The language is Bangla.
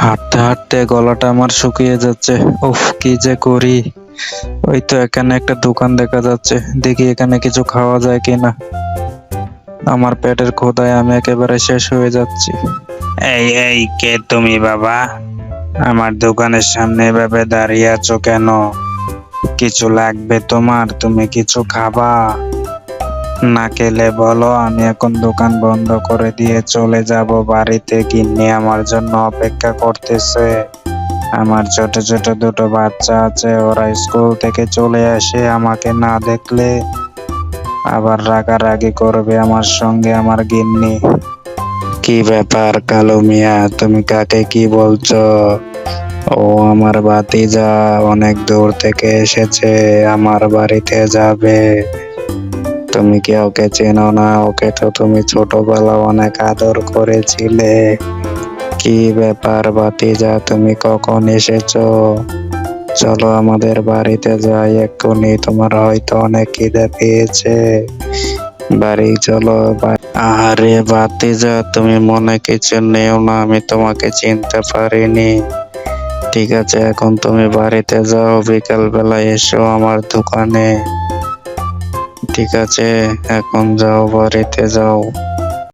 হাঁটতে হাঁটতে গলাটা আমার শুকিয়ে যাচ্ছে। উফ, কি যে করি। ওই তো এখানে একটা দোকান দেখা যাচ্ছে, দেখি এখানে কিছু খাওয়া যায় কিনা। আমার পেটের ক্ষুধায় আমি একেবারে শেষ হয়ে যাচ্ছি। এই এই কে তুমি বাবা? আমার দোকানের সামনে এভাবে দাঁড়িয়ে আছো কেন? কিছু লাগবে তোমার? তুমি কিছু খাবা? না খেলে বলো, আমি এখন দোকান বন্ধ করে দিয়ে চলে যাব বাড়িতে। গিন্নি আমার জন্য অপেক্ষা করতেছে। আমার ছোট ছোট দুটো বাচ্চা আছে, ওরা স্কুল থেকে চলে আসে, আমাকে না দেখলে আবার রাগারাগি করবে আমার সঙ্গে আমার গিন্নি। কি ব্যাপার কালু মিয়া, তুমি কাকে কি বলছো? ও আমার ভাতিজা, অনেক দূর থেকে এসেছে, আমার বাড়িতে যাবে। তুমি কি ওকে চেনো না? ওকে তো তুমি ছোটবেলা অনেক আদর করেছিলে। কি ব্যাপার ভাতিজা, তুমি কখন এসেছো? চলো আমাদের বাড়িতে যাই এক্ষুনি, তোমার হয়তো অনেক খিদে পেয়েছে। বাড়ি চলো। আরে ভাতিজা, তুমি মনে কিছু নেও না, আমি তোমাকে চিনতে পারিনি। ঠিক আছে, এখন তুমি বাড়িতে যাও, বিকাল বেলা এসো আমার দোকানে। ঠিক আছে, এখন যাও, বাড়িতে যাও।